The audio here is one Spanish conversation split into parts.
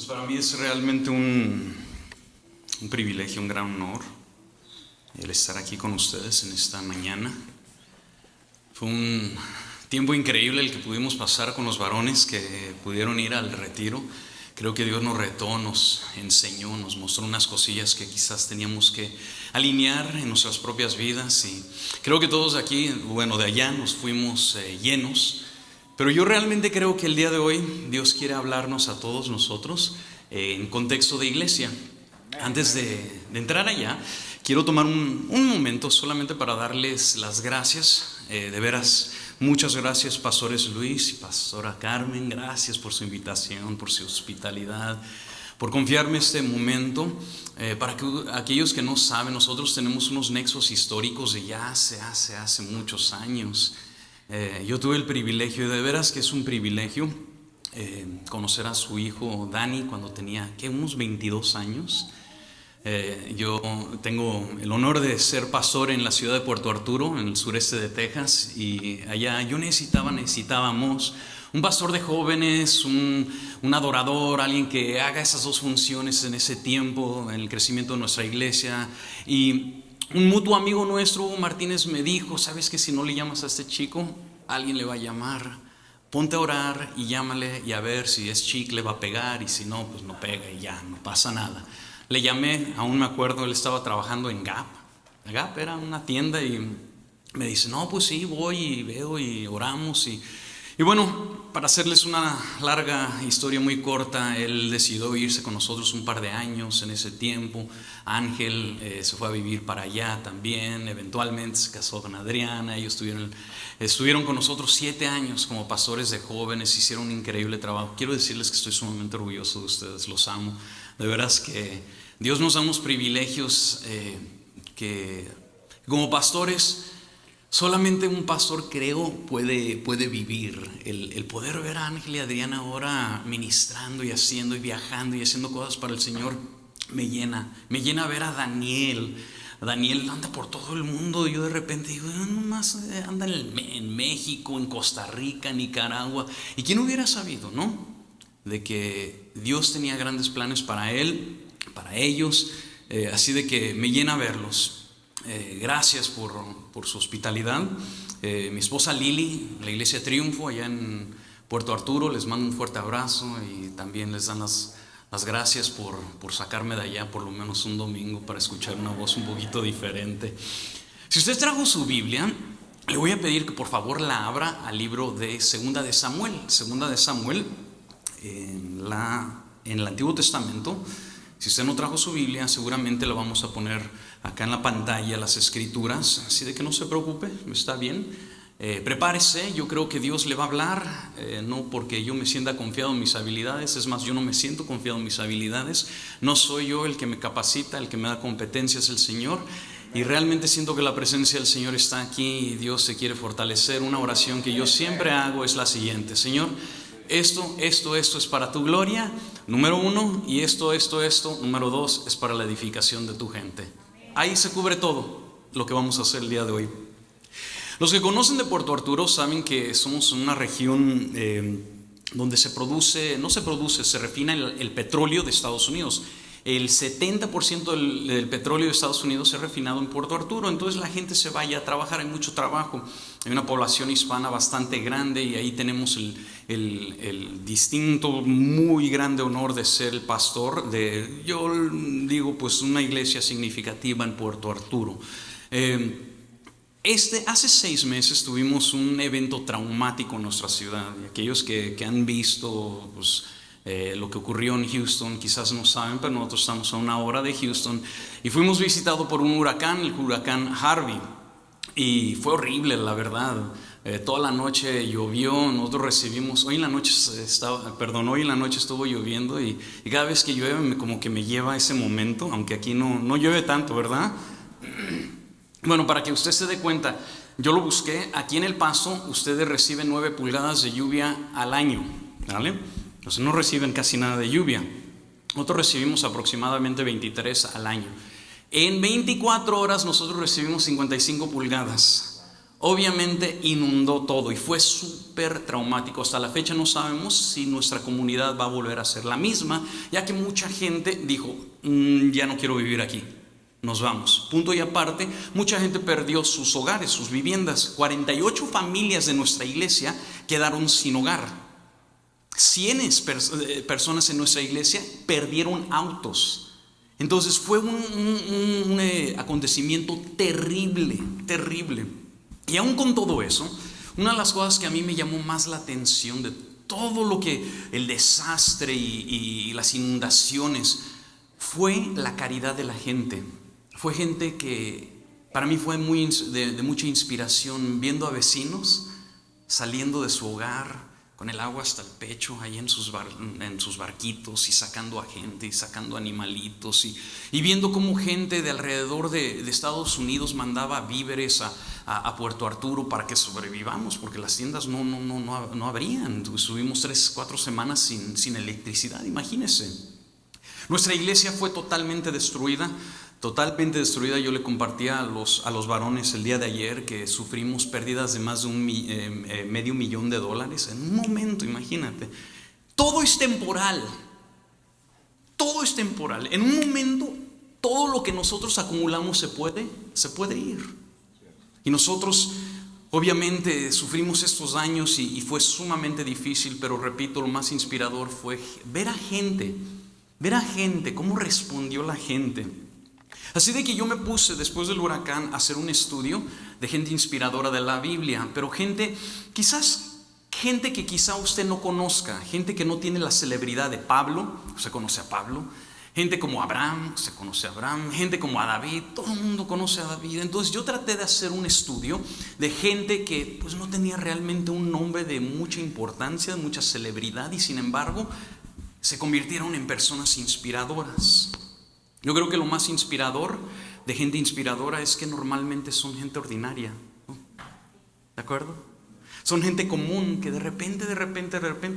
Para mí es realmente un privilegio, un gran honor el estar aquí con ustedes en esta mañana. Fue un tiempo increíble el que pudimos pasar con los varones que pudieron ir al retiro. Creo que Dios nos retó, nos enseñó, nos mostró unas cosillas que quizás teníamos que alinear en nuestras propias vidas. Y creo que todos aquí, de allá nos fuimos llenos. Pero yo realmente creo que el día de hoy Dios quiere hablarnos a todos nosotros en contexto de iglesia. Antes de entrar allá, quiero tomar un momento solamente para darles las gracias. De veras, muchas gracias, pastores Luis y pastora Carmen. Gracias por su invitación, por su hospitalidad, por confiarme este momento. Para que aquellos que no saben, nosotros tenemos unos nexos históricos de ya hace muchos años. Yo tuve el privilegio, y de veras que es un privilegio, conocer a su hijo Dani cuando tenía unos 22 años. Yo tengo el honor de ser pastor en la ciudad de Puerto Arturo, en el sureste de Texas, y allá necesitábamos un pastor de jóvenes, un adorador, alguien que haga esas dos funciones en ese tiempo, en el crecimiento de nuestra iglesia. Y un mutuo amigo nuestro, Hugo Martínez, me dijo: ¿sabes que si no le llamas a este chico, alguien le va a llamar? Ponte a orar y llámale, y a ver si es chicle va a pegar, y si no, pues no pega y ya, no pasa nada. Le llamé, aún me acuerdo, él estaba trabajando en Gap. Gap era una tienda, y me dice: no, pues sí, voy y veo y oramos. Y bueno, para hacerles una larga historia muy corta, él decidió irse con nosotros un par de años en ese tiempo. Ángel se fue a vivir para allá también, eventualmente se casó con Adriana. Ellos estuvieron con nosotros 7 años como pastores de jóvenes, hicieron un increíble trabajo. Quiero decirles que estoy sumamente orgulloso de ustedes, los amo. De veras que Dios nos da unos privilegios que como pastores, solamente un pastor, creo, puede vivir. El poder ver a Ángel y Adriana ahora ministrando y haciendo y viajando y haciendo cosas para el Señor me llena ver a Daniel. Daniel anda por todo el mundo. Yo de repente digo: nomás anda en México, en Costa Rica, en Nicaragua. ¿Y quién hubiera sabido, no? De que Dios tenía grandes planes para él, para ellos. Así de que me llena verlos. Gracias por su hospitalidad. Mi esposa Lili, la iglesia Triunfo allá en Puerto Arturo, les mando un fuerte abrazo, y también les dan las gracias por sacarme de allá por lo menos un domingo para escuchar una voz un poquito diferente. Si usted trajo su Biblia, le voy a pedir que por favor la abra al libro de Segunda de Samuel, en el Antiguo Testamento. Si usted no trajo su Biblia, seguramente la vamos a poner acá en la pantalla, las escrituras, así de que no se preocupe, está bien. Prepárese, yo creo que Dios le va a hablar, no porque yo me sienta confiado en mis habilidades. Es más, yo no me siento confiado en mis habilidades. No soy yo el que me capacita, el que me da competencia es el Señor. Y realmente siento que la presencia del Señor está aquí y Dios se quiere fortalecer. Una oración que yo siempre hago es la siguiente: Señor, esto es para tu gloria, número 1, y esto, número 2, es para la edificación de tu gente. Ahí se cubre todo lo que vamos a hacer el día de hoy. Los que conocen de Puerto Arturo saben que somos una región donde se refina el petróleo de Estados Unidos. El 70% del petróleo de Estados Unidos se ha refinado en Puerto Arturo. Entonces la gente se vaya a trabajar, hay mucho trabajo. Hay una población hispana bastante grande, y ahí tenemos el distinto, muy grande honor de ser el pastor de, yo digo, pues una iglesia significativa en Puerto Arturo. Hace 6 meses tuvimos un evento traumático en nuestra ciudad, y aquellos que han visto pues, lo que ocurrió en Houston quizás no saben, pero nosotros estamos a 1 hora de Houston, y fuimos visitados por un huracán, el huracán Harvey, y fue horrible, la verdad. Toda la noche llovió. Nosotros recibimos, hoy en la noche estuvo lloviendo, y cada vez que llueve como que me lleva a ese momento, aunque aquí no llueve tanto, ¿verdad? Bueno, para que usted se dé cuenta, yo lo busqué. Aquí en El Paso ustedes reciben 9 pulgadas de lluvia al año, ¿vale? Entonces no reciben casi nada de lluvia. Nosotros recibimos aproximadamente 23 al año. En 24 horas nosotros recibimos 55 pulgadas. Obviamente inundó todo y fue súper traumático. Hasta la fecha no sabemos si nuestra comunidad va a volver a ser la misma, ya que mucha gente dijo, ya no quiero vivir aquí, nos vamos. Punto y aparte, mucha gente perdió sus hogares, sus viviendas. 48 familias de nuestra iglesia quedaron sin hogar. Cientos personas en nuestra iglesia perdieron autos. Entonces fue un acontecimiento terrible, terrible. Y aún con todo eso, una de las cosas que a mí me llamó más la atención de todo lo que el desastre y las inundaciones fue la caridad de la gente. Fue gente que para mí fue de mucha inspiración, viendo a vecinos saliendo de su hogar con el agua hasta el pecho, ahí en sus barquitos, y sacando a gente, y sacando animalitos, y viendo cómo gente de alrededor de Estados Unidos mandaba víveres a Puerto Arturo para que sobrevivamos, porque las tiendas no abrían. Estuvimos 3-4 semanas sin electricidad, imagínense. Nuestra iglesia fue totalmente destruida. Totalmente destruida. Yo le compartía a los varones el día de ayer que sufrimos pérdidas de más de $500,000 en un momento, imagínate. Todo es temporal. Todo es temporal. En un momento, todo lo que nosotros acumulamos se puede ir. Y nosotros, obviamente, sufrimos estos daños y fue sumamente difícil, pero repito, lo más inspirador fue ver a gente, cómo respondió la gente. Así de que yo me puse después del huracán a hacer un estudio de gente inspiradora de la Biblia, pero gente que quizá usted no conozca, gente que no tiene la celebridad de Pablo, usted conoce a Pablo, gente como Abraham, se conoce a Abraham, gente como a David, todo el mundo conoce a David. Entonces yo traté de hacer un estudio de gente que pues no tenía realmente un nombre de mucha importancia, de mucha celebridad, y sin embargo se convirtieron en personas inspiradoras. Yo creo que lo más inspirador de gente inspiradora es que normalmente son gente ordinaria, ¿no? ¿De acuerdo? Son gente común que de repente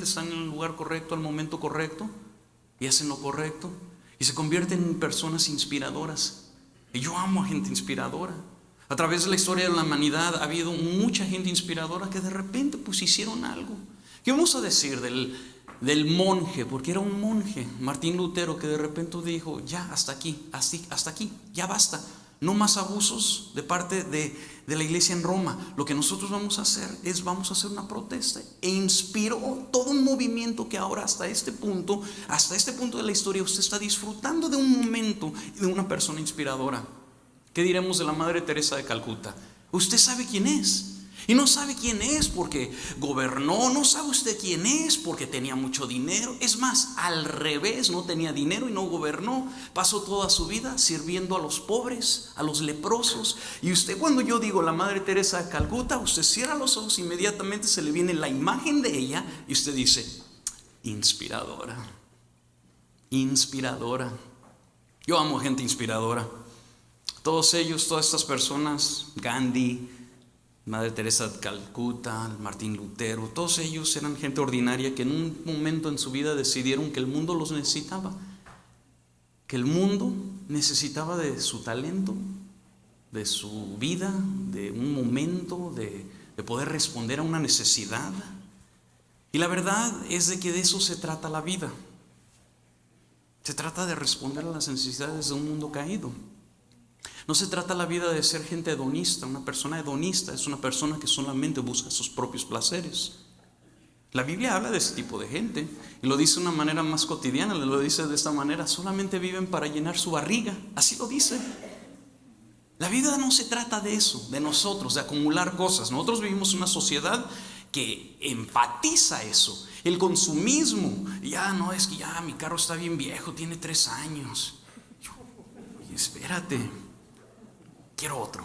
están en el lugar correcto, al momento correcto, y hacen lo correcto y se convierten en personas inspiradoras. Y yo amo a gente inspiradora. A través de la historia de la humanidad ha habido mucha gente inspiradora que de repente pues hicieron algo. ¿Qué vamos a decir del monje? Porque era un monje, Martín Lutero, que de repente dijo, ya hasta aquí, ya basta. No más abusos de parte de la iglesia en Roma. Lo que nosotros vamos a hacer una protesta. E inspiró todo un movimiento que ahora hasta este punto de la historia usted está disfrutando de un momento y de una persona inspiradora. ¿Qué diremos de la Madre Teresa de Calcuta? Usted sabe quién es. Y no sabe quién es porque gobernó, no sabe usted quién es porque tenía mucho dinero. Es más, al revés, no tenía dinero y no gobernó. Pasó toda su vida sirviendo a los pobres, a los leprosos. Y usted, cuando yo digo la Madre Teresa de Calcuta, usted cierra los ojos, inmediatamente se le viene la imagen de ella y usted dice, inspiradora, inspiradora. Yo amo gente inspiradora. Todos ellos, todas estas personas, Gandhi, Madre Teresa de Calcuta, Martín Lutero, todos ellos eran gente ordinaria que en un momento en su vida decidieron que el mundo los necesitaba, que el mundo necesitaba de su talento, de su vida, de un momento, de poder responder a una necesidad. Y la verdad es de que de eso se trata la vida. Se trata de responder a las necesidades de un mundo caído. No se trata la vida de ser gente hedonista. Una persona hedonista es una persona que solamente busca sus propios placeres. La Biblia habla de ese tipo de gente y lo dice de una manera más cotidiana. Lo dice de esta manera: solamente viven para llenar su barriga. Así lo dice. La vida no se trata de eso, de nosotros, de acumular cosas. Nosotros vivimos en una sociedad que enfatiza eso, el consumismo. Ya no, es que ya mi carro está bien viejo, tiene 3 años. Oye, espérate, quiero otro.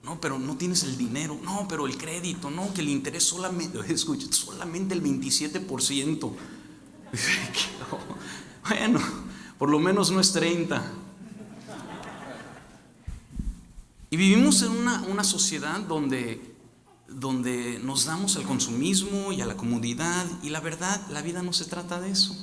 No, pero no tienes el dinero. No, pero el crédito. No, que el interés solamente, escucha, solamente el 27%. Bueno, por lo menos no es 30%. Y vivimos en una sociedad donde nos damos al consumismo y a la comodidad. Y la verdad, la vida no se trata de eso.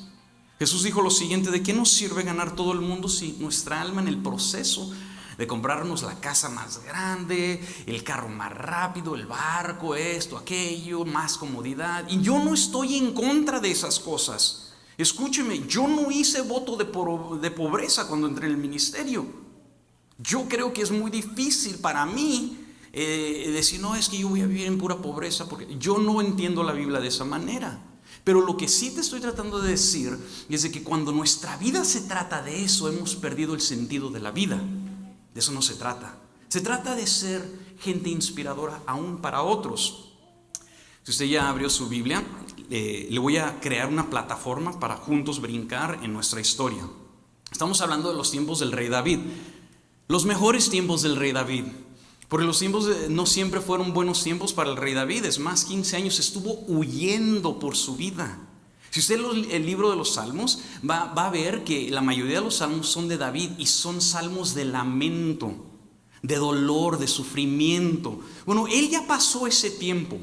Jesús dijo lo siguiente: ¿de qué nos sirve ganar todo el mundo si nuestra alma en el proceso de comprarnos la casa más grande, el carro más rápido, el barco, esto, aquello, más comodidad. Y yo no estoy en contra de esas cosas. Escúcheme, yo no hice voto de pobreza cuando entré en el ministerio. Yo creo que es muy difícil para mí decir, no, es que yo voy a vivir en pura pobreza, porque yo no entiendo la Biblia de esa manera. Pero lo que sí te estoy tratando de decir es de que cuando nuestra vida se trata de eso, hemos perdido el sentido de la vida. De eso no se trata. Se trata de ser gente inspiradora aún para otros. Si usted ya abrió su Biblia, le voy a crear una plataforma para juntos brincar en nuestra historia. Estamos hablando de los tiempos del rey David. Los mejores tiempos del rey David. Porque los tiempos no siempre fueron buenos tiempos para el rey David. Es más, 15 años estuvo huyendo por su vida. Si usted lee el libro de los Salmos, va a ver que la mayoría de los salmos son de David y son salmos de lamento, de dolor, de sufrimiento. Bueno, él ya pasó ese tiempo.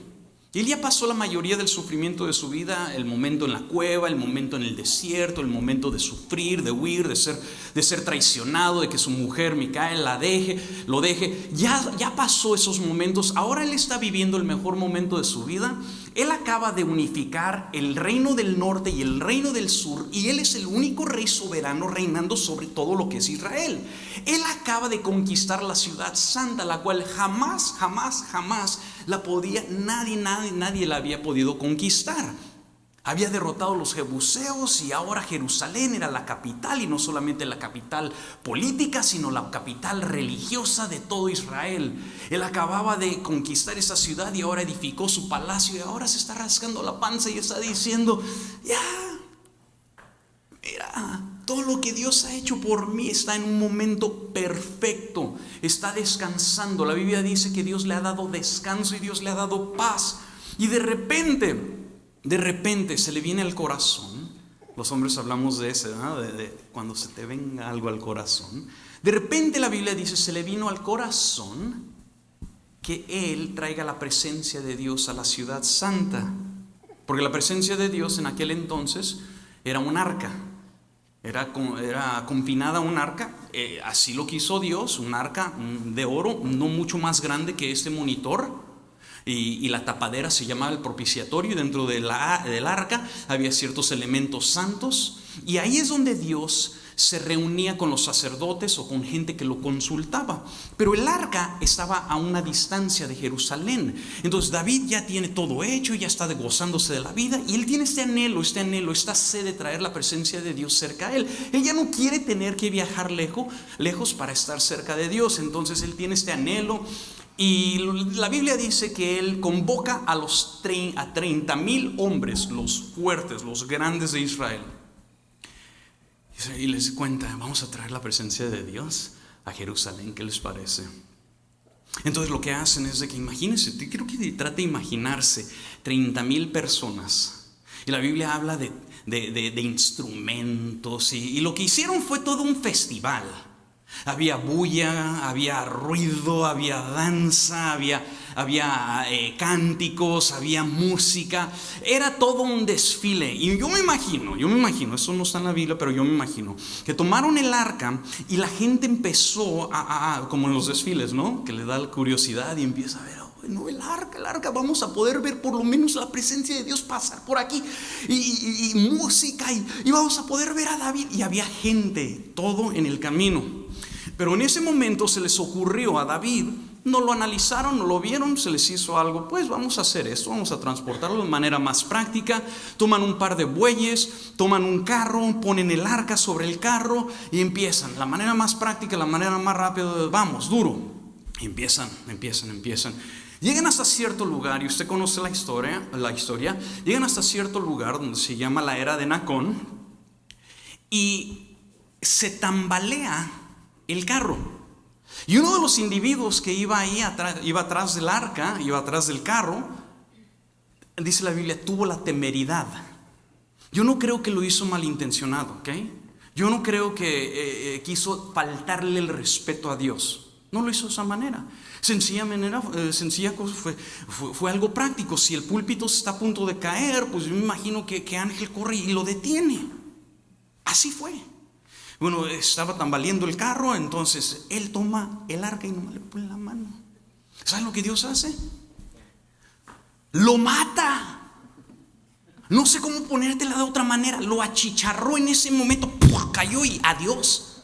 Él ya pasó la mayoría del sufrimiento de su vida, el momento en la cueva, el momento en el desierto, el momento de sufrir, de huir, de ser traicionado, de que su mujer Micael lo deje. Ya pasó esos momentos. Ahora él está viviendo el mejor momento de su vida. Él acaba de unificar el reino del norte y el reino del sur, y él es el único rey soberano reinando sobre todo lo que es Israel. Él acaba de conquistar la ciudad santa, la cual jamás la podía, nadie la había podido conquistar. Había derrotado a los jebuseos y ahora Jerusalén era la capital, y no solamente la capital política, sino la capital religiosa de todo Israel. Él acababa de conquistar esa ciudad y ahora edificó su palacio, y ahora se está rascando la panza y está diciendo, mira, todo lo que Dios ha hecho por mí está en un momento perfecto, está descansando. La Biblia dice que Dios le ha dado descanso y Dios le ha dado paz. Y de repente se le viene al corazón. Los hombres hablamos de eso, ¿no? de cuando se te venga algo al corazón. De repente la Biblia dice, se le vino al corazón que él traiga la presencia de Dios a la ciudad santa. Porque la presencia de Dios en aquel entonces era un arca. Era confinada a un arca, así lo quiso Dios, un arca de oro, no mucho más grande que este monitor, y la tapadera se llamaba el propiciatorio, y dentro del arca había ciertos elementos santos, y ahí es donde Dios se reunía con los sacerdotes o con gente que lo consultaba. Pero el arca estaba a una distancia de Jerusalén. Entonces David ya tiene todo hecho, ya está gozándose de la vida, y él tiene este anhelo, esta sed de traer la presencia de Dios cerca a él. Él ya no quiere tener que viajar lejos para estar cerca de Dios. Entonces él tiene este anhelo, y la Biblia dice que él convoca a 30,000 hombres, los fuertes, los grandes de Israel. Y les cuenta, vamos a traer la presencia de Dios a Jerusalén, ¿qué les parece? Entonces lo que hacen es de que imagínense, quiero que trate de imaginarse 30,000 personas. Y la Biblia habla de instrumentos, y lo que hicieron fue todo un festival. Había bulla, había ruido, había danza, había cánticos, había música. Era todo un desfile. Y yo me imagino, eso no está en la Biblia, pero yo me imagino que tomaron el arca y la gente empezó como en los desfiles, ¿no? Que le da la curiosidad y empieza a ver, no, el arca, vamos a poder ver por lo menos la presencia de Dios pasar por aquí, y música, y vamos a poder ver a David. Y había gente, todo en el camino. Pero en ese momento se les ocurrió a David, no lo analizaron, no lo vieron, se les hizo algo, pues vamos a hacer esto, vamos a transportarlo de manera más práctica. Toman un par de bueyes, toman un carro, ponen el arca sobre el carro y empiezan, la manera más práctica, la manera más rápida, vamos, duro. Empiezan. Llegan hasta cierto lugar, y usted conoce la historia, llegan hasta cierto lugar donde se llama la era de Nacón, y se tambalea el carro. Y uno de los individuos que iba atrás del arca, iba atrás del carro, dice la Biblia, tuvo la temeridad. Yo no creo que lo hizo malintencionado, ¿ok? Yo no creo que quiso faltarle el respeto a Dios. No lo hizo de esa manera. Sencilla cosa fue algo práctico. Si el púlpito está a punto de caer, pues yo me imagino que ángel corre y lo detiene. Así fue. Bueno, estaba tambaleando el carro, entonces él toma el arca y no le pone la mano. ¿Saben lo que Dios hace? Lo mata. No sé cómo ponértela de otra manera. Lo achicharró en ese momento. ¡Pua! Cayó y adiós.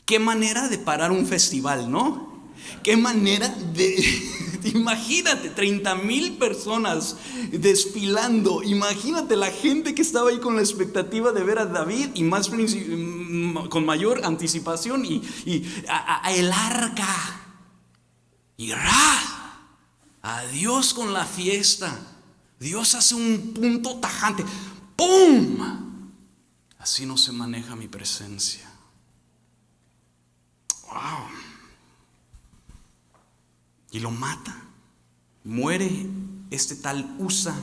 Qué manera de parar un festival, ¿no? Qué manera de... Imagínate, 30,000 personas desfilando. Imagínate la gente que estaba ahí con la expectativa de ver a David y más con mayor anticipación y el arca. Y adiós con la fiesta. Dios hace un punto tajante. ¡Pum! Así no se maneja mi presencia. ¡Wow! Y lo mata. Muere este tal Usa.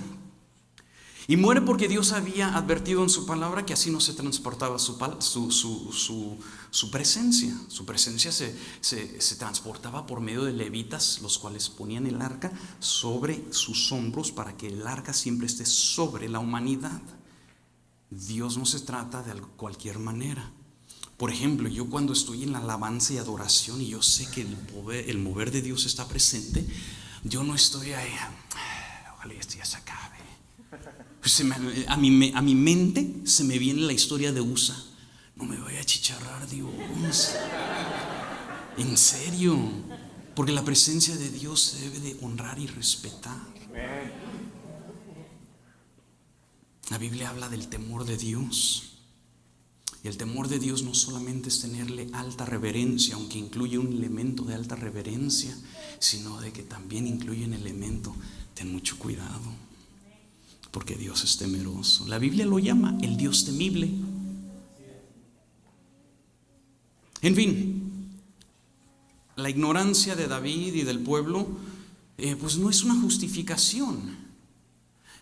Y muere porque Dios había advertido en su palabra que así no se transportaba su presencia. Su presencia se transportaba por medio de levitas, los cuales ponían el arca sobre sus hombros para que el arca siempre esté sobre la humanidad. Dios no se trata de cualquier manera. Por ejemplo, yo cuando estoy en la alabanza y adoración y yo sé que el mover de Dios está presente, yo no estoy ahí, ojalá esto ya se acabe. Pues a mi mente se me viene la historia de Usa. No me voy a achicharrar, Dios. En serio. Porque la presencia de Dios se debe de honrar y respetar. La Biblia habla del temor de Dios. Y el temor de Dios no solamente es tenerle alta reverencia, aunque incluye un elemento de alta reverencia, sino de que también incluye un elemento, ten mucho cuidado, porque Dios es temeroso. La Biblia lo llama el Dios temible. En fin, la ignorancia de David y del pueblo, pues no es una justificación.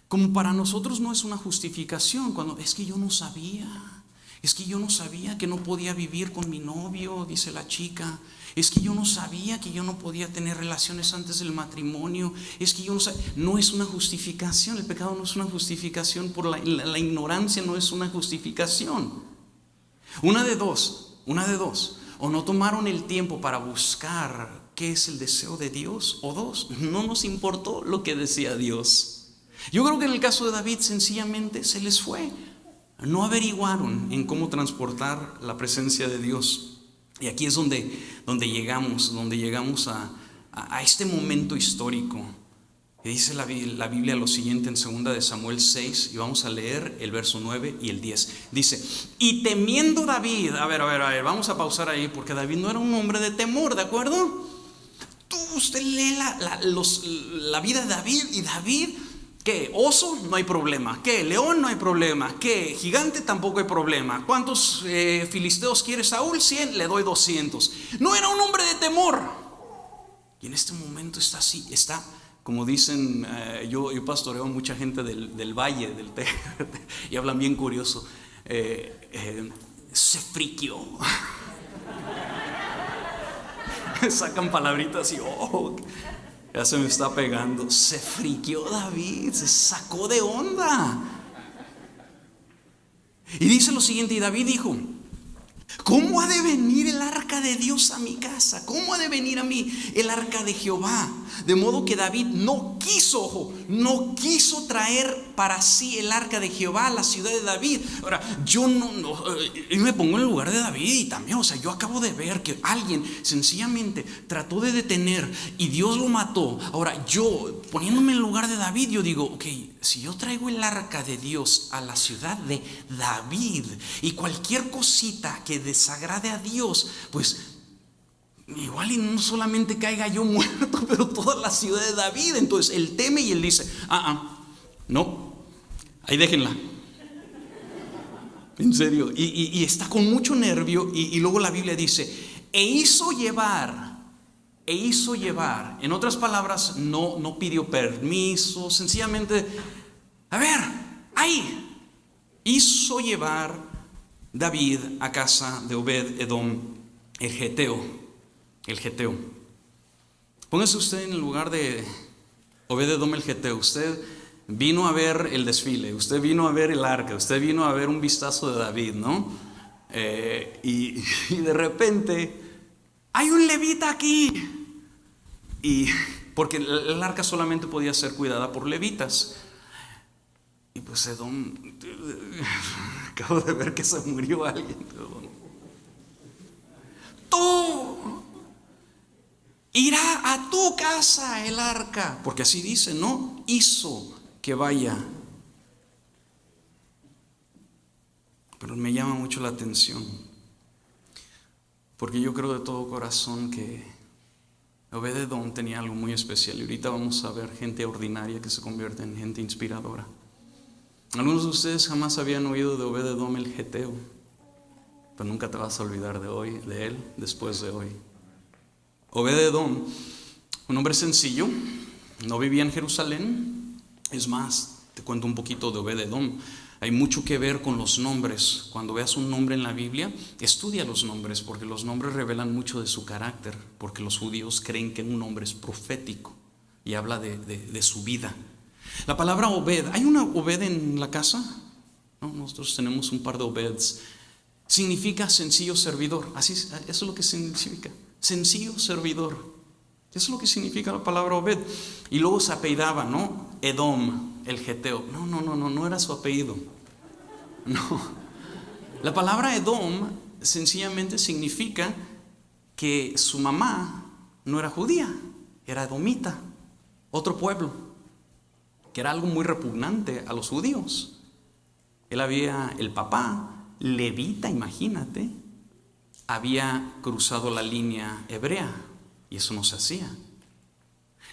Como para nosotros no es una justificación cuando es que yo no sabía. Es que yo no sabía que no podía vivir con mi novio, dice la chica. Es que yo no sabía que yo no podía tener relaciones antes del matrimonio. Es que yo no sabía. No es una justificación. El pecado no es una justificación. Por la ignorancia no es una justificación. Una de dos. O no tomaron el tiempo para buscar qué es el deseo de Dios. O dos, no nos importó lo que decía Dios. Yo creo que en el caso de David sencillamente se les fue. No averiguaron en cómo transportar la presencia de Dios. Y aquí es donde llegamos a este momento histórico. Y dice la Biblia lo siguiente en 2 de Samuel 6, y vamos a leer el verso 9 y el 10. Dice, y temiendo David, a ver, vamos a pausar ahí, porque David no era un hombre de temor, ¿de acuerdo? Usted lee la vida de David, y David, ¿qué? Oso, no hay problema. ¿Qué? León, no hay problema. ¿Qué? Gigante, tampoco hay problema. ¿Cuántos filisteos quiere Saúl? 100, le doy 200. No era un hombre de temor. Y en este momento está así, está, como dicen, yo pastoreo a mucha gente del valle, y hablan bien curioso. Se friquió. Sacan palabritas y ya se me está pegando. Se friquió David, se sacó de onda. Y dice lo siguiente, y David dijo, ¿cómo ha de venir el arca de Dios a mi casa? ¿Cómo ha de venir a mí el arca de Jehová? De modo que David no quiso traer para sí el arca de Jehová a la ciudad de David. Ahora, yo me pongo en el lugar de David y también, yo acabo de ver que alguien sencillamente trató de detener y Dios lo mató. Ahora, yo poniéndome en el lugar de David, yo digo, ok, si yo traigo el arca de Dios a la ciudad de David y cualquier cosita que desagrade a Dios, pues igual y no solamente caiga yo muerto, pero toda la ciudad de David. Entonces él teme y él dice, no, ahí déjenla. En serio, y está con mucho nervio, y luego la Biblia dice, e hizo llevar, en otras palabras, no pidió permiso, sencillamente, hizo llevar David a casa de Obed-Edom el Geteo. Póngase usted en el lugar de Obed-Edom el Geteo. Usted vino a ver el desfile, usted vino a ver el arca, usted vino a ver un vistazo de David, ¿no? Y de repente, hay un levita aquí. Y porque el arca solamente podía ser cuidada por levitas. Y pues Edom, acabo de ver que se murió alguien. Tú irá a tu casa el arca, porque así dice, ¿no? Hizo que vaya. Pero me llama mucho la atención, porque yo creo de todo corazón que Obed-Edom tenía algo muy especial. Y ahorita vamos a ver gente ordinaria que se convierte en gente inspiradora. Algunos de ustedes jamás habían oído de Obed-Edom el geteo, pero nunca te vas a olvidar de él después de hoy. Obed-Edom, un hombre sencillo, no vivía en Jerusalén. Es más, te cuento un poquito de Obed-Edom. Hay mucho que ver con los nombres. Cuando veas un nombre en la Biblia, estudia los nombres, porque los nombres revelan mucho de su carácter, porque los judíos creen que un nombre es profético y habla de su vida. La palabra Obed, ¿hay una Obed en la casa? No, nosotros tenemos un par de Obeds. Significa sencillo servidor. Así, eso es lo que significa. Sencillo servidor. Eso es lo que significa la palabra Obed. Y luego se apellidaba, ¿no? Edom, el geteo. No era su apellido. No. La palabra Edom sencillamente significa que su mamá no era judía, era edomita, otro pueblo, que era algo muy repugnante a los judíos. El papá, levita, imagínate, había cruzado la línea hebrea y eso no se hacía.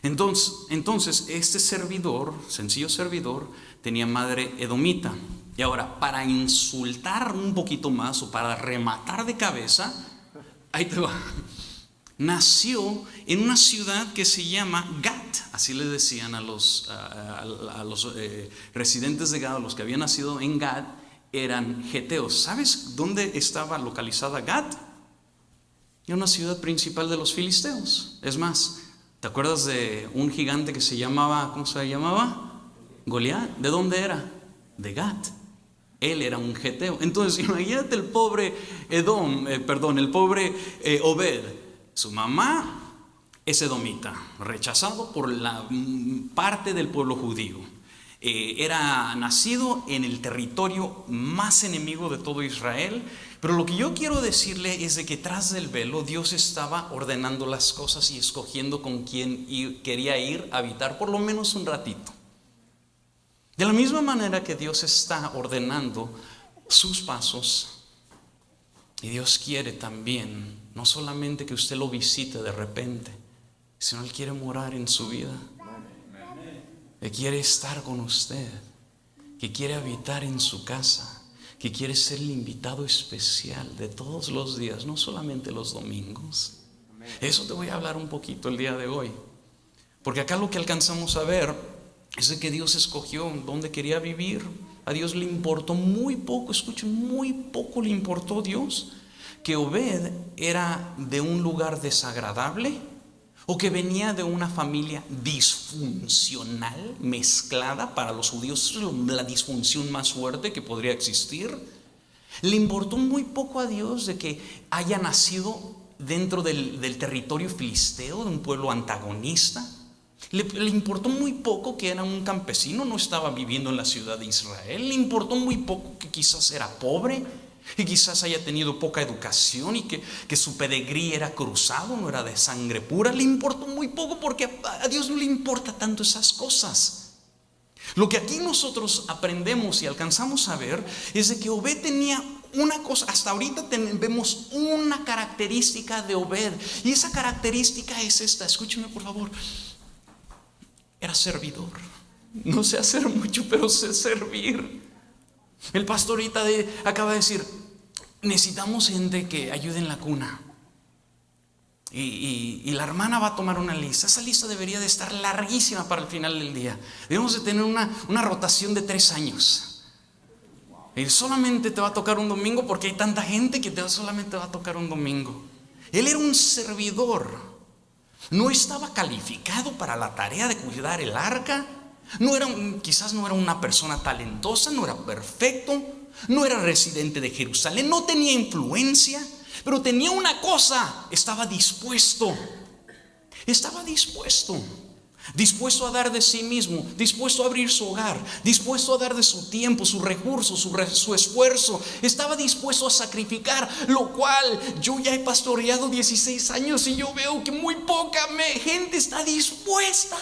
Entonces este servidor, sencillo servidor, tenía madre edomita. Y ahora, para insultar un poquito más o para rematar de cabeza, ahí te va. Nació en una ciudad que se llama Gat. Así le decían a los residentes de Gat, los que habían nacido en Gat, eran geteos. ¿Sabes dónde estaba localizada Gat? Era una ciudad principal de los filisteos. Es más, ¿te acuerdas de un gigante que se llamaba, ¿cómo se llamaba? Goliat. ¿De dónde era? De Gat. Él era un geteo. Entonces imagínate el pobre Obed. Su mamá es edomita, rechazado por la parte del pueblo judío. Era nacido en el territorio más enemigo de todo Israel. Pero lo que yo quiero decirle es de que tras del velo Dios estaba ordenando las cosas y escogiendo con quién quería ir a habitar por lo menos un ratito. De la misma manera que Dios está ordenando sus pasos, y Dios quiere también no solamente que usted lo visite de repente, sino Él quiere morar en su vida. Él quiere estar con usted, que quiere habitar en su casa, que quiere ser el invitado especial de todos los días, no solamente los domingos. Eso te voy a hablar un poquito el día de hoy, porque acá lo que alcanzamos a ver es de que Dios escogió dónde quería vivir. A Dios le importó muy poco, escuchen, muy poco le importó a Dios que Obed era de un lugar desagradable o que venía de una familia disfuncional, mezclada. Para los judíos es la disfunción más fuerte que podría existir. Le importó muy poco a Dios de que haya nacido dentro del territorio filisteo, de un pueblo antagonista. Le importó muy poco que era un campesino, no estaba viviendo en la ciudad de Israel. Le importó muy poco que quizás era pobre y quizás haya tenido poca educación y que su pedigrí era cruzado, no era de sangre pura. Le importó muy poco porque a Dios no le importa tanto esas cosas. Lo que aquí nosotros aprendemos y alcanzamos a ver es de que Obed tenía una cosa. Hasta ahorita vemos una característica de Obed, y esa característica es esta. Escúcheme por favor. Era servidor. No sé hacer mucho, pero sé servir. El pastor ahorita acaba de decir: necesitamos gente que ayude en la cuna. Y la hermana va a tomar una lista. Esa lista debería de estar larguísima para el final del día. Debemos de tener una rotación de 3 años. Y solamente te va a tocar un domingo porque hay tanta gente que solamente va a tocar un domingo. Él era un servidor. No estaba calificado para la tarea de cuidar el arca. Quizás no era una persona talentosa, no era perfecto. no era residente de Jerusalén, no tenía influencia, pero tenía una cosa: estaba dispuesto. Estaba dispuesto a dar de sí mismo, dispuesto a abrir su hogar, dispuesto a dar de su tiempo, sus recursos, su esfuerzo. Estaba dispuesto a sacrificar, lo cual yo ya he pastoreado 16 años y yo veo que muy poca gente está dispuesta.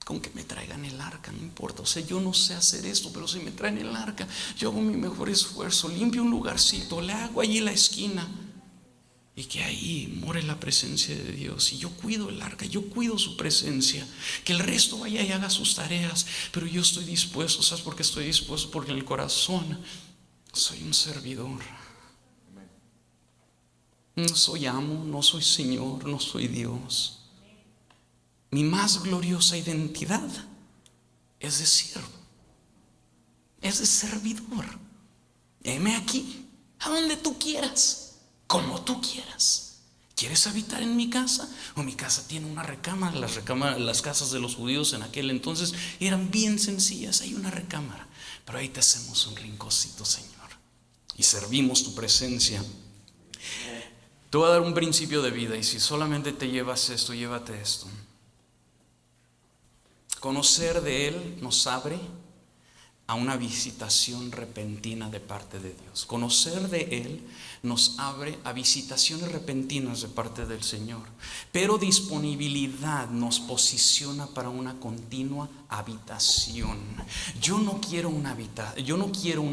Con que me traigan el arca, no importa. O sea, yo no sé hacer esto, pero si me traen el arca, yo hago mi mejor esfuerzo, limpio un lugarcito, le hago allí la esquina, y que ahí more la presencia de Dios. Y yo cuido el arca, yo cuido su presencia. Que el resto vaya y haga sus tareas, pero yo estoy dispuesto. ¿Sabes por qué estoy dispuesto? Porque en el corazón soy un servidor. No soy amo, no soy Señor, no soy Dios. Mi más gloriosa identidad es de siervo, es de servidor. Heme aquí, a donde tú quieras, como tú quieras. ¿Quieres habitar en mi casa? O mi casa tiene una recámara. Las casas de los judíos en aquel entonces eran bien sencillas. Hay una recámara, pero ahí te hacemos un rinconcito, Señor, y servimos tu presencia. Te voy a dar un principio de vida, y si solamente te llevas esto, llévate esto. Conocer de Él nos abre a una visitación repentina de parte de Dios. Conocer de Él nos abre a visitaciones repentinas de parte del Señor. Pero disponibilidad nos posiciona para una continua habitación. Yo no quiero una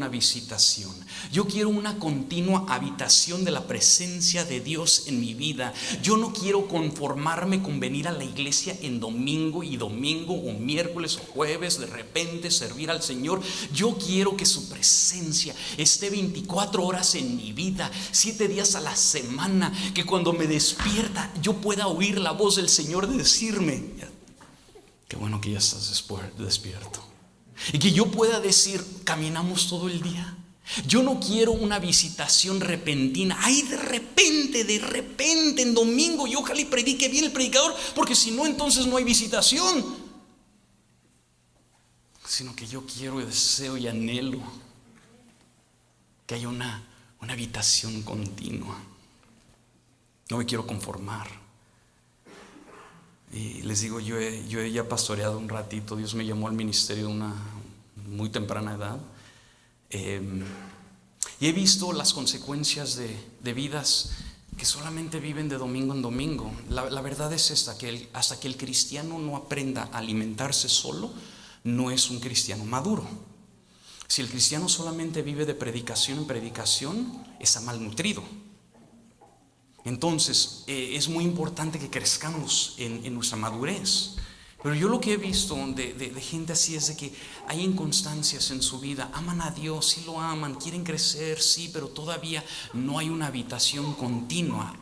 visitación. Yo quiero una continua habitación de la presencia de Dios en mi vida. Yo no quiero conformarme con venir a la iglesia en domingo o miércoles o jueves, de repente servir al Señor. Yo quiero que su presencia esté 24 horas en mi vida, 7 días a la semana. Que cuando me despierta yo pueda oír la voz del Señor decirme: qué bueno que ya estás despierto. Y que yo pueda decir: caminamos todo el día. Yo no quiero una visitación repentina. Ay, de repente en domingo, y ojalá y predique bien el predicador, porque si no, entonces no hay visitación. Sino que yo quiero y deseo y anhelo que haya una habitación continua. No me quiero conformar. Y les digo, yo he ya pastoreado un ratito. Dios me llamó al ministerio a una muy temprana edad, y he visto las consecuencias de vidas que solamente viven de domingo en domingo. La verdad es esta, que hasta que el cristiano no aprenda a alimentarse solo, no es un cristiano maduro. Si el cristiano solamente vive de predicación en predicación, está malnutrido. Entonces es muy importante que crezcamos en nuestra madurez. Pero yo lo que he visto de gente así es de que hay inconstancias en su vida. Aman a Dios, sí lo aman, quieren crecer, sí, pero todavía no hay una habitación continua.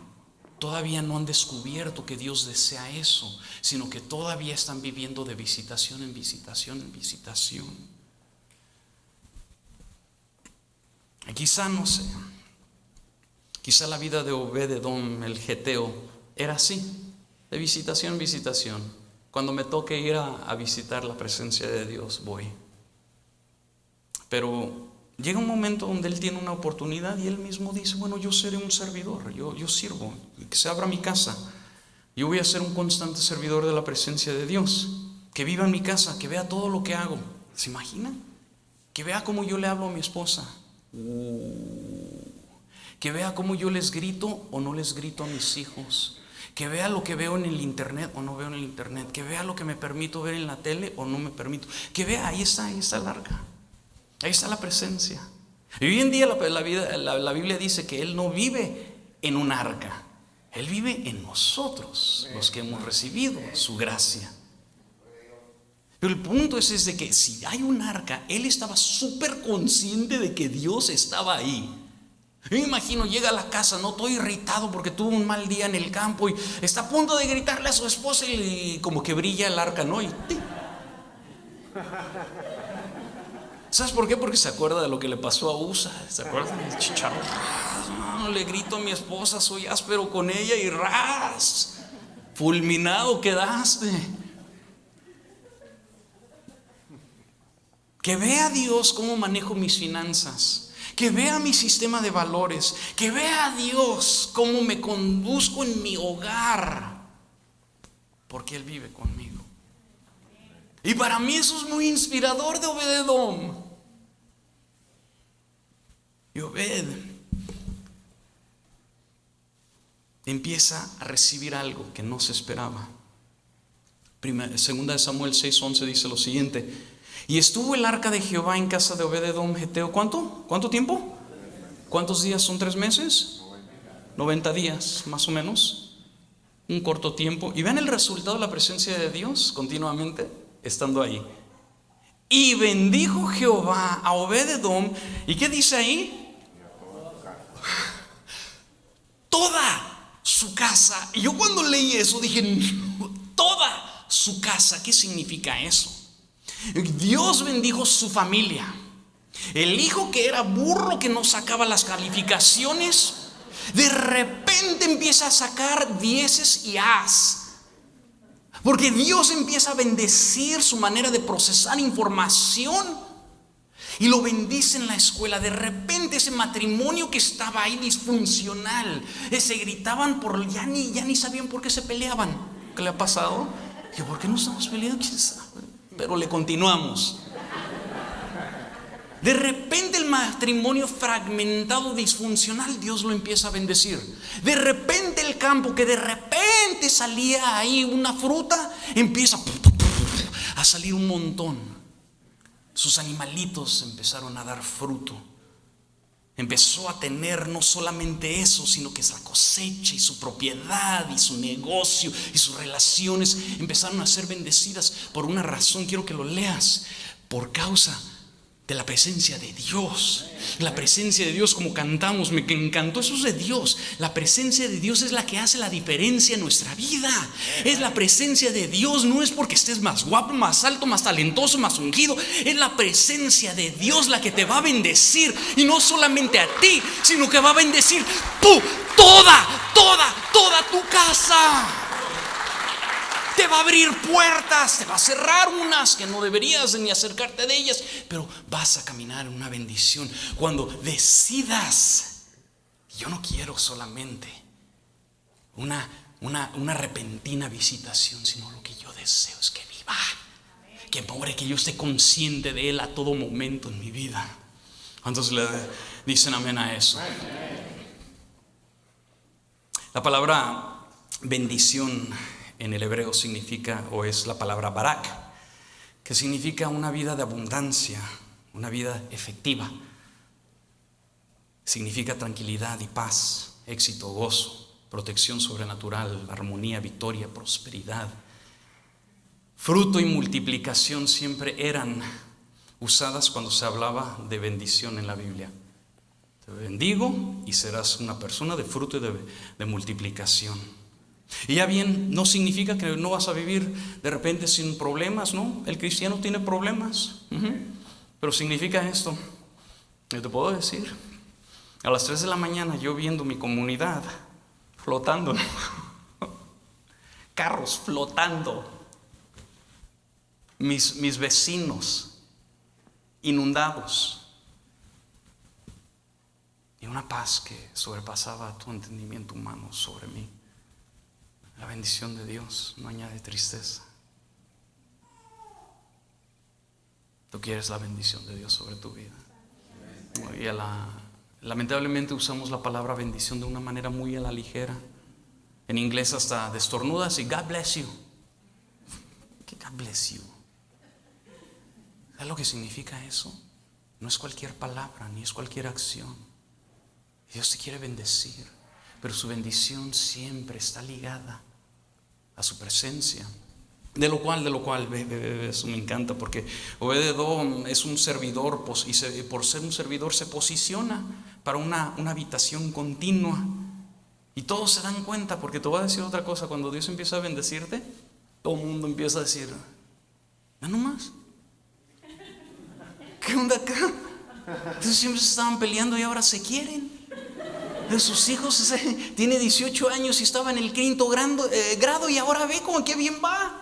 Todavía no han descubierto que Dios desea eso, sino que todavía están viviendo de visitación en visitación en visitación. Y quizá, no sé, quizá la vida de Obed-Edom, el geteo, era así, de visitación en visitación. Cuando me toque ir a visitar la presencia de Dios, voy. Pero llega un momento donde él tiene una oportunidad y él mismo dice: bueno, yo seré un servidor, yo sirvo, que se abra mi casa. Yo voy a ser un constante servidor de la presencia de Dios. Que viva en mi casa, que vea todo lo que hago. ¿Se imagina? Que vea cómo yo le hablo a mi esposa. Que vea cómo yo les grito o no les grito a mis hijos. Que vea lo que veo en el internet o no veo en el internet. Que vea lo que me permito ver en la tele o no me permito. Que vea, ahí está el arca. Ahí está la presencia. Y hoy en día la Biblia dice que Él no vive en un arca. Él vive en nosotros, los que hemos recibido su gracia. Pero el punto es de que si hay un arca, Él estaba súper consciente de que Dios estaba ahí. Yo me imagino, llega a la casa, no, todo irritado porque tuvo un mal día en el campo y está a punto de gritarle a su esposa y como que brilla el arca, ¿no? ¿Sabes por qué? Porque se acuerda de lo que le pasó a Usa. ¿Se acuerdan del chicharro? No, le grito a mi esposa, soy áspero con ella y ras, fulminado quedaste. Que vea a Dios cómo manejo mis finanzas, que vea mi sistema de valores, que vea a Dios cómo me conduzco en mi hogar, porque Él vive conmigo. Y para mí eso es muy inspirador de Obed-Edom. Y Obed empieza a recibir algo que no se esperaba. Segunda de Samuel 6:11 dice lo siguiente: y estuvo el arca de Jehová en casa de Obed-Edom geteo. ¿Cuánto tiempo? ¿Cuántos días son 3 meses? 90 días más o menos. Un corto tiempo. Y vean el resultado de la presencia de Dios continuamente estando ahí. Y bendijo Jehová a Obed-Edom. ¿Y qué dice ahí? Toda su casa. Y yo cuando leí eso dije, toda su casa. ¿Qué significa eso? Dios bendijo su familia. El hijo que era burro, que no sacaba las calificaciones, de repente empieza a sacar dieces y as. Porque Dios empieza a bendecir su manera de procesar información y lo bendice en la escuela. De repente ese matrimonio que estaba ahí disfuncional, se gritaban por ya ni sabían por qué se peleaban. ¿Qué le ha pasado? Dije, ¿por qué no estamos peleando? ¿Quién sabe? Pero le continuamos. De repente el matrimonio fragmentado, disfuncional, Dios lo empieza a bendecir. De repente el campo, que de repente salía ahí una fruta, empieza a salir un montón. Sus animalitos empezaron a dar fruto. Empezó a tener no solamente eso, sino que esa cosecha y su propiedad y su negocio y sus relaciones empezaron a ser bendecidas por una razón. Quiero que lo leas. Por causa de la presencia de Dios. La presencia de Dios, como cantamos, me encantó, eso es de Dios. La presencia de Dios es la que hace la diferencia en nuestra vida. Es la presencia de Dios. No es porque estés más guapo, más alto, más talentoso, más ungido. Es la presencia de Dios la que te va a bendecir. Y no solamente a ti, sino que va a bendecir toda tu casa. Te va a abrir puertas, te va a cerrar unas que no deberías ni acercarte de ellas, pero vas a caminar en una bendición cuando decidas. Yo no quiero solamente una repentina visitación, sino lo que yo deseo es que viva, que more, que yo esté consciente de Él a todo momento en mi vida. ¿Cuántos le dicen amén a eso? La palabra bendición en el hebreo significa, o es la palabra barak, que significa una vida de abundancia, una vida efectiva. Significa tranquilidad y paz, éxito, gozo, protección sobrenatural, armonía, victoria, prosperidad. Fruto y multiplicación siempre eran usadas cuando se hablaba de bendición en la Biblia. Te bendigo y serás una persona de fruto y de multiplicación. Y ya bien, no significa que no vas a vivir de repente sin problemas, ¿no? El cristiano tiene problemas, pero significa esto. Yo te puedo decir, a las 3 de la mañana yo viendo mi comunidad flotando, carros flotando, mis vecinos inundados, y una paz que sobrepasaba tu entendimiento humano sobre mí. La bendición de Dios no añade tristeza. Tú quieres la bendición de Dios sobre tu vida. Y lamentablemente usamos la palabra bendición de una manera muy a la ligera. En inglés hasta destornudas y God bless you. ¿Qué God bless you? ¿Sabes lo que significa eso? No es cualquier palabra, ni es cualquier acción. Dios te quiere bendecir, pero su bendición siempre está ligada a su presencia. De lo cual, eso me encanta, porque Obed-Edom es un servidor, y por ser un servidor se posiciona para una habitación continua. Y todos se dan cuenta, porque te voy a decir otra cosa: cuando Dios empieza a bendecirte, todo el mundo empieza a decir, ¿ya no más? ¿Qué onda acá? Entonces siempre se estaban peleando y ahora se quieren. De sus hijos tiene 18 años y estaba en el 5º grado y ahora ve como que bien va.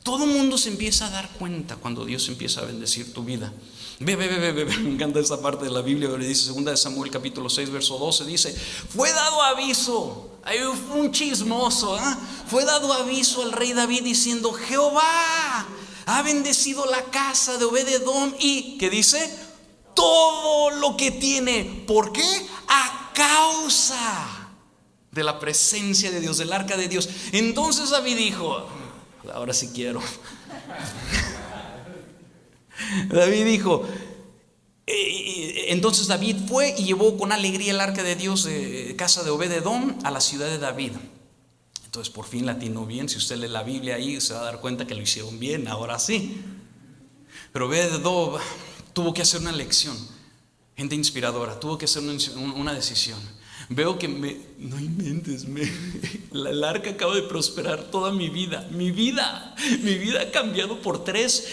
Todo el mundo se empieza a dar cuenta cuando Dios empieza a bendecir tu vida. Ve, me encanta esta parte de la Biblia donde dice 2 de Samuel capítulo 6 verso 12, dice: fue dado aviso, hay un chismoso, fue dado aviso al rey David diciendo: Jehová ha bendecido la casa de Obed-edom y, ¿qué dice? Todo lo que tiene. ¿Por qué? A causa de la presencia de Dios, del arca de Dios. Entonces David dijo: ahora sí quiero. David dijo, entonces David fue y llevó con alegría el arca de Dios de casa de Obed-edom a la ciudad de David. Entonces por fin la atinó bien. Si usted lee la Biblia ahí se va a dar cuenta que lo hicieron bien, ahora sí. Pero Obed-edom tuvo que hacer una elección. Gente inspiradora, tuvo que hacer una decisión. Veo que no inventes, el arca acaba de prosperar toda mi vida. Mi vida ha cambiado por tres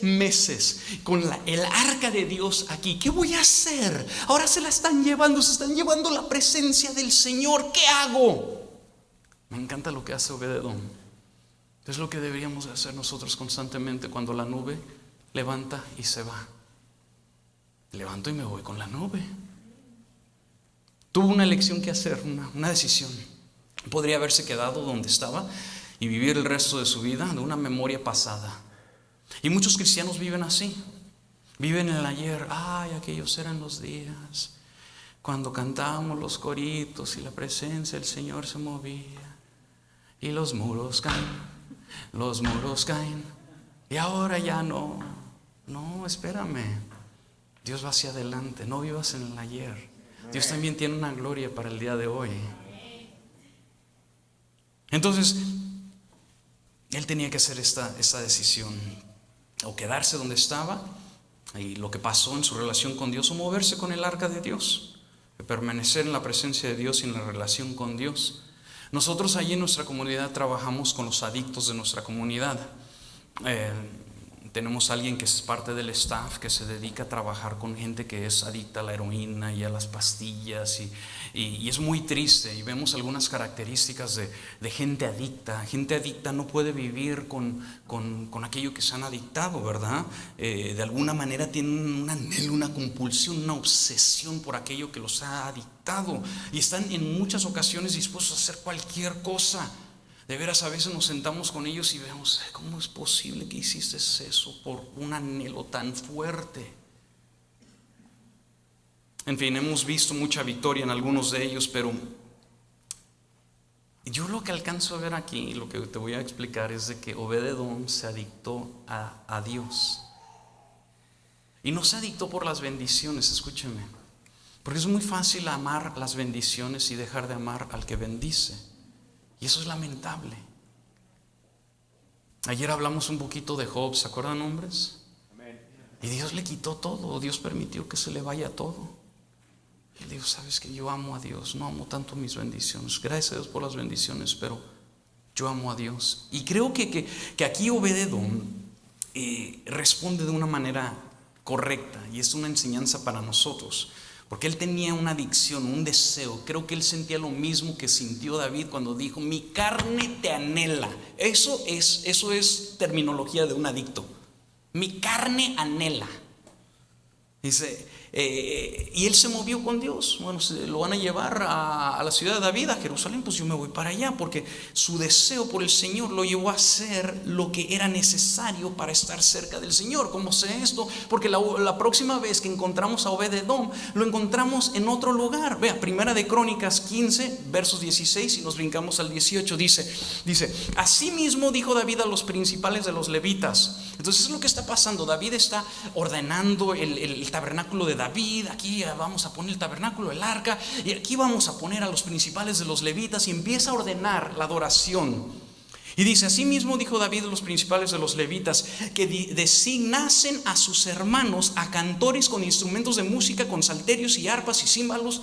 meses con el arca de Dios aquí. ¿Qué voy a hacer? Ahora se están llevando la presencia del Señor. ¿Qué hago? Me encanta lo que hace Obed-edom. Es lo que deberíamos hacer nosotros constantemente cuando la nube levanta y se va. Levanto y me voy con la nube. Tuvo una elección que hacer, una decisión. Podría haberse quedado donde estaba y vivir el resto de su vida de una memoria pasada. Y muchos cristianos viven así. Viven en el ayer. Ay, aquellos eran los días cuando cantábamos los coritos y la presencia del Señor se movía. Y los muros caen. Y ahora ya no. No, espérame. Dios va hacia adelante. No vivas en el ayer. Dios también tiene una gloria para el día de hoy. Entonces, él tenía que hacer esta decisión: o quedarse donde estaba y lo que pasó en su relación con Dios, o moverse con el arca de Dios, permanecer en la presencia de Dios y en la relación con Dios. Nosotros allí en nuestra comunidad trabajamos con los adictos de nuestra comunidad. Tenemos a alguien que es parte del staff que se dedica a trabajar con gente que es adicta a la heroína y a las pastillas y es muy triste, y vemos algunas características de gente adicta. Gente adicta no puede vivir con aquello que se han adictado, ¿verdad? De alguna manera tienen un anhelo, una compulsión, una obsesión por aquello que los ha adictado, y están en muchas ocasiones dispuestos a hacer cualquier cosa. De veras, a veces nos sentamos con ellos y vemos: ¿cómo es posible que hiciste eso por un anhelo tan fuerte? En fin, hemos visto mucha victoria en algunos de ellos, pero yo lo que alcanzo a ver aquí, lo que te voy a explicar, es de que Obed-edom se adictó a Dios. Y no se adictó por las bendiciones, escúcheme, porque es muy fácil amar las bendiciones y dejar de amar al que bendice. Y eso es lamentable. Ayer hablamos un poquito de Job, ¿se acuerdan, hombres? Y Dios le quitó todo. Dios permitió que se le vaya todo. Y él dijo: sabes que yo amo a Dios, no amo tanto mis bendiciones. Gracias a Dios por las bendiciones, pero yo amo a Dios. Y creo que aquí Obed-edom responde de una manera correcta, y es una enseñanza para nosotros. Porque él tenía una adicción, un deseo. Creo que él sentía lo mismo que sintió David cuando dijo: mi carne te anhela. Eso es terminología de un adicto. Mi carne anhela. Dice, y él se movió con Dios. Bueno, se lo van a llevar a la ciudad de David, a Jerusalén. Pues yo me voy para allá, porque su deseo por el Señor lo llevó a hacer lo que era necesario para estar cerca del Señor. ¿Cómo sé esto? Porque la próxima vez que encontramos a Obed-edom, lo encontramos en otro lugar. Vea, Primera de Crónicas 15 versos 16, y nos brincamos al 18. Dice: asimismo dijo David a los principales de los levitas. Entonces es lo que está pasando. David está ordenando el tabernáculo de David. Aquí vamos a poner el tabernáculo, el arca, y aquí vamos a poner a los principales de los levitas, y empieza a ordenar la adoración. Y dice: asimismo dijo David a los principales de los levitas que designasen a sus hermanos a cantores con instrumentos de música, con salterios y arpas y címbalos,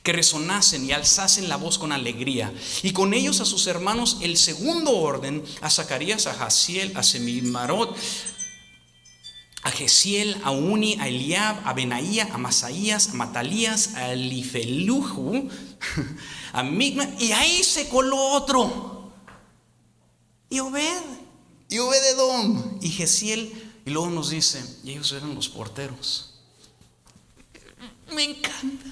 que resonasen y alzasen la voz con alegría, y con ellos a sus hermanos el segundo orden, a Zacarías, a Jaziel, a Semimarot, a Gesiel, a Uni, a Eliab, a Benaía, a Masaías, a Matalías, a Elifeluhu, a Migma, y ahí se coló otro. y Obed, y Obed-Edom, y Jesiel. Y luego nos dice, y ellos eran los porteros. Me encanta.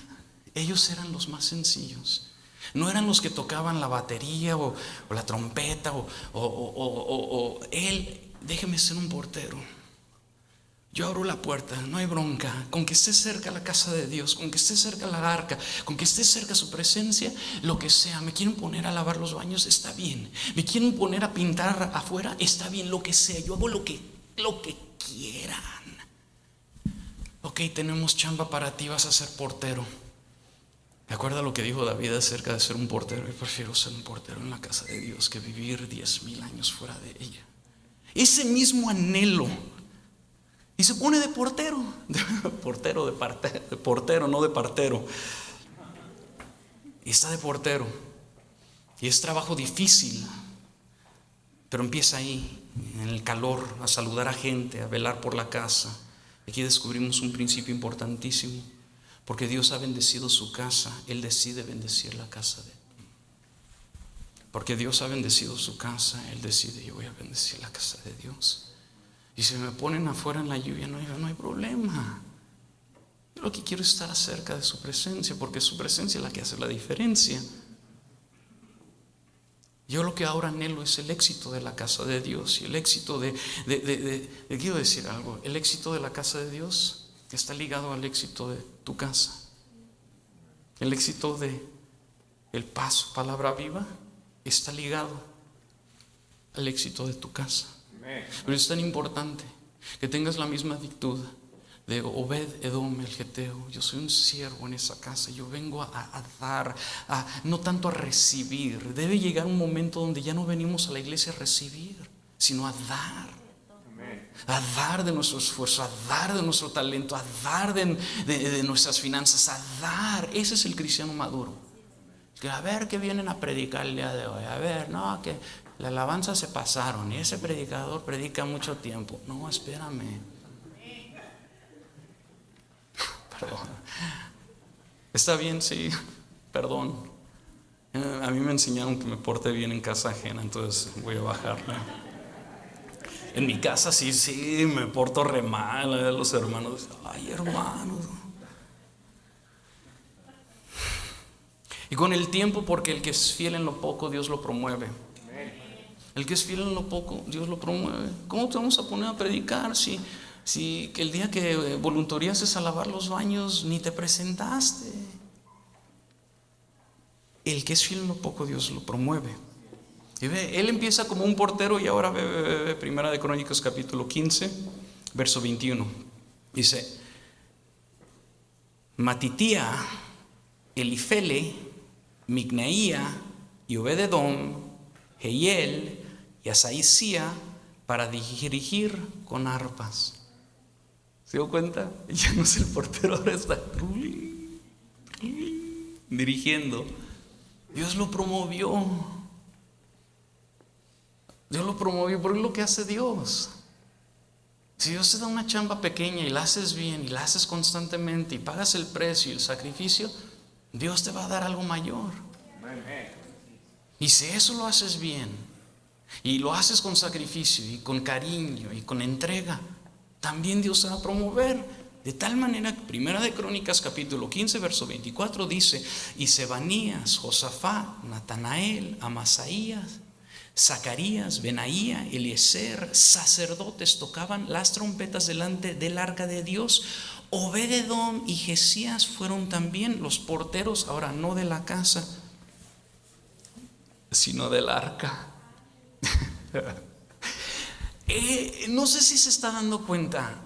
Ellos eran los más sencillos. No eran los que tocaban la batería o la trompeta o él. Déjeme ser un portero. Yo abro la puerta, no hay bronca. Con que esté cerca la casa de Dios, con que esté cerca la arca, con que esté cerca su presencia, lo que sea. Me quieren poner a lavar los baños, está bien. Me quieren poner a pintar afuera, está bien, lo que sea. Yo hago lo que quieran. Ok, tenemos chamba para ti, vas a ser portero. ¿Me acuerda lo que dijo David acerca de ser un portero? Yo prefiero ser un portero en la casa de Dios que vivir 10,000 años fuera de ella. Ese mismo anhelo. Y se pone de portero. De portero, no de partero. Y está de portero. Y es trabajo difícil. Pero empieza ahí, en el calor, a saludar a gente, a velar por la casa. Aquí descubrimos un principio importantísimo. Porque Dios ha bendecido su casa, Él decide bendecir la casa de Él. Porque Dios ha bendecido su casa, Él decide, yo voy a bendecir la casa de Dios. Y si me ponen afuera en la lluvia, no hay problema. Yo lo que quiero es estar cerca de su presencia, porque su presencia es la que hace la diferencia. Yo lo que ahora anhelo es el éxito de la casa de Dios. Y el éxito quiero decir algo, el éxito de la casa de Dios está ligado al éxito de tu casa. El éxito de el Paso, Palabra Viva, está ligado al éxito de tu casa. Pero es tan importante que tengas la misma actitud de Obed-Edom el geteo. Yo soy un siervo en esa casa. Yo vengo a dar, no tanto a recibir. Debe llegar un momento donde ya no venimos a la iglesia a recibir, sino a dar. A dar de nuestro esfuerzo, a dar de nuestro talento, a dar de nuestras finanzas, a dar. Ese es el cristiano maduro. Que a ver qué vienen a predicar el día de hoy. A ver, no, que la alabanza se pasaron y ese predicador predica mucho tiempo. No, espérame. Perdón. Está bien, sí, perdón. A mí me enseñaron que me porte bien en casa ajena, entonces voy a bajarle. En mi casa sí, me porto re mal. Los hermanos, ay, hermanos. Y con el tiempo, porque el que es fiel en lo poco, Dios lo promueve. El que es fiel en lo poco, Dios lo promueve. ¿Cómo te vamos a poner a predicar si que el día que voluntariases a lavar los baños ni te presentaste? El que es fiel en lo poco, Dios lo promueve. Y ve, él empieza como un portero y ahora ve Primera de Crónicas capítulo 15, verso 21. Dice, Matitía, Elifele, Mignaía y Obed-Edom, Jehiel y Asaísía para dirigir con arpas. ¿Se dio cuenta? Ya no es el portero, ahora está dirigiendo. Dios lo promovió. Dios lo promovió, porque es lo que hace Dios. Si Dios te da una chamba pequeña y la haces bien y la haces constantemente y pagas el precio y el sacrificio, Dios te va a dar algo mayor. Y si eso lo haces bien y lo haces con sacrificio y con cariño y con entrega, también Dios te va a promover. De tal manera que Primera de Crónicas capítulo 15 verso 24 dice, y Sebanías, Josafat, Natanael, Amasaías, Zacarías, Benaía, Eliezer, sacerdotes tocaban las trompetas delante del arca de Dios. Obed-Edom y Jesías fueron también los porteros, ahora no de la casa, sino del arca. No sé si se está dando cuenta.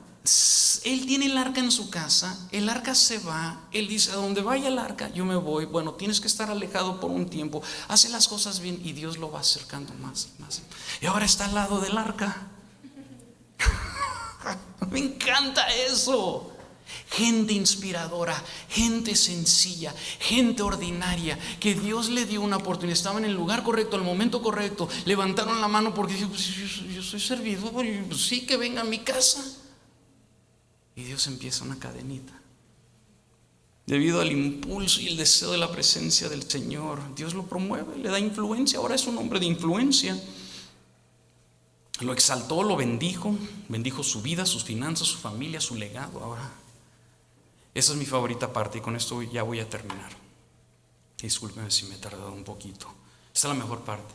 Él tiene el arca en su casa, el arca se va, él dice, a donde vaya el arca, yo me voy. Bueno, tienes que estar alejado por un tiempo, hace las cosas bien y Dios lo va acercando más y más. Y ahora está al lado del arca. Me encanta eso. Gente inspiradora, gente sencilla, gente ordinaria, que Dios le dio una oportunidad. Estaban en el lugar correcto, al momento correcto, levantaron la mano porque dijo, pues yo soy servidor, y pues sí, que venga a mi casa. Y Dios empieza una cadenita. Debido al impulso y el deseo de la presencia del Señor, Dios lo promueve, le da influencia. Ahora es un hombre de influencia. Lo exaltó, lo bendijo su vida, sus finanzas, su familia, su legado. Ahora, esa es mi favorita parte y con esto ya voy a terminar. Discúlpenme si me he tardado un poquito. Esta es la mejor parte.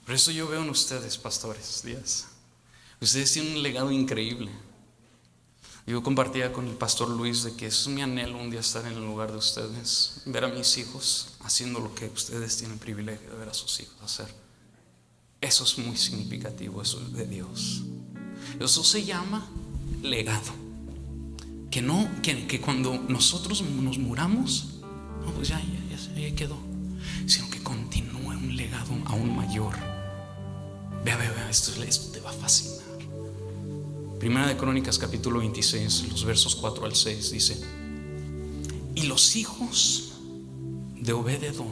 Por eso yo veo en ustedes, pastores Díaz, ustedes tienen un legado increíble. Yo compartía con el pastor Luis de que es mi anhelo un día estar en el lugar de ustedes, ver a mis hijos haciendo lo que ustedes tienen el privilegio de ver a sus hijos hacer. Eso es muy significativo, eso es de Dios. Eso se llama legado. Que cuando nosotros nos muramos, no, pues ya quedó, sino que continúe un legado aún mayor. Vea, esto te va a fascinar. Primera de Crónicas capítulo 26, los versos 4 al 6 dice: y los hijos de Obed-edom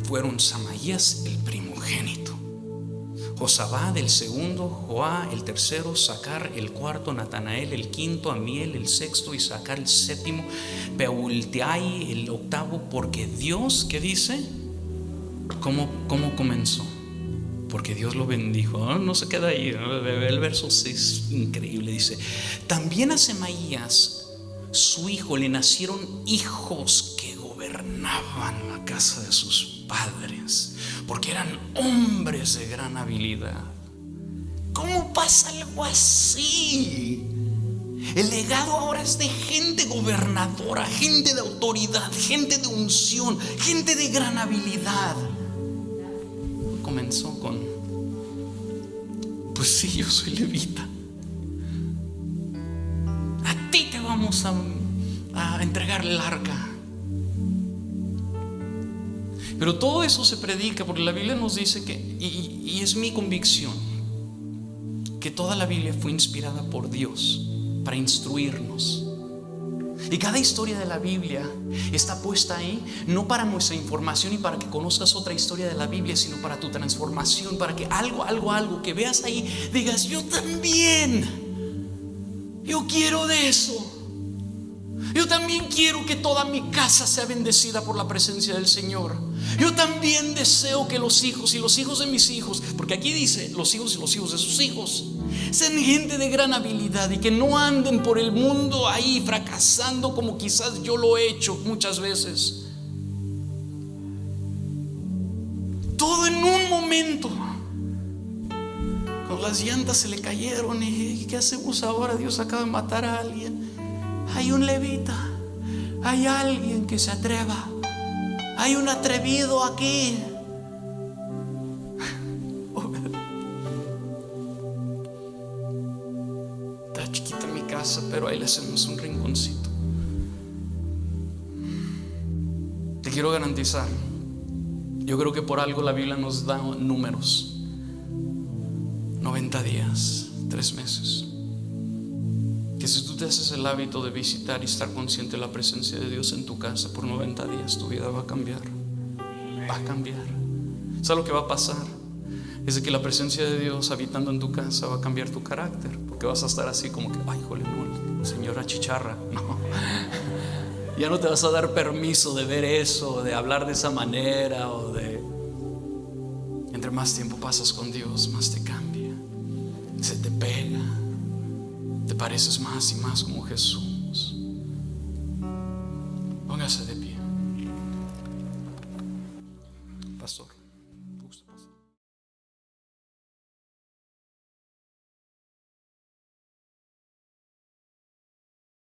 fueron Samaías el primogénito, Josabad el segundo, Joá el tercero, Sacar el cuarto, Natanael el quinto, Amiel el sexto, Isacar el séptimo, Peulteai el octavo. Porque Dios, ¿qué dice? ¿Cómo comenzó? Porque Dios lo bendijo. No se queda ahí. El verso 6 increíble, dice: también a Semaías su hijo le nacieron hijos que gobernaban la casa de sus padres, porque eran hombres de gran habilidad. ¿Cómo pasa algo así? El legado ahora es de gente gobernadora, gente de autoridad, gente de unción, gente de gran habilidad. Comenzó con: pues sí, yo soy levita, a ti te vamos a entregar el arca. Pero todo eso se predica porque la Biblia nos dice que, y es mi convicción, que toda la Biblia fue inspirada por Dios para instruirnos. Y cada historia de la Biblia está puesta ahí no para nuestra información y para que conozcas otra historia de la Biblia, sino para tu transformación, para que algo que veas ahí digas: yo también, yo quiero de eso. Yo también quiero que toda mi casa sea bendecida por la presencia del Señor. Yo también deseo que los hijos y los hijos de mis hijos, porque aquí dice los hijos y los hijos de sus hijos, sean gente de gran habilidad y que no anden por el mundo ahí fracasando como quizás yo lo he hecho muchas veces. Todo en un momento. Cuando las llantas se le cayeron, y ¿qué hacemos ahora? Dios acaba de matar a alguien. Hay un levita, hay alguien que se atreva, hay un atrevido aquí. Está chiquita mi casa, pero ahí le hacemos un rinconcito. Te quiero garantizar, yo creo que por algo la Biblia nos da números: 90 días, 3 meses. Que si tú te haces el hábito de visitar y estar consciente de la presencia de Dios en tu casa por 90 días, tu vida va a cambiar. Va a cambiar. ¿Sabes lo que va a pasar? Es de que la presencia de Dios habitando en tu casa va a cambiar tu carácter, porque vas a estar así como que: ay, jole, no, señora chicharra. No. Ya no te vas a dar permiso de ver eso, de hablar de esa manera, o de... Entre más tiempo pasas con Dios, más te cambia. Se te pega. Te pareces más y más como Jesús.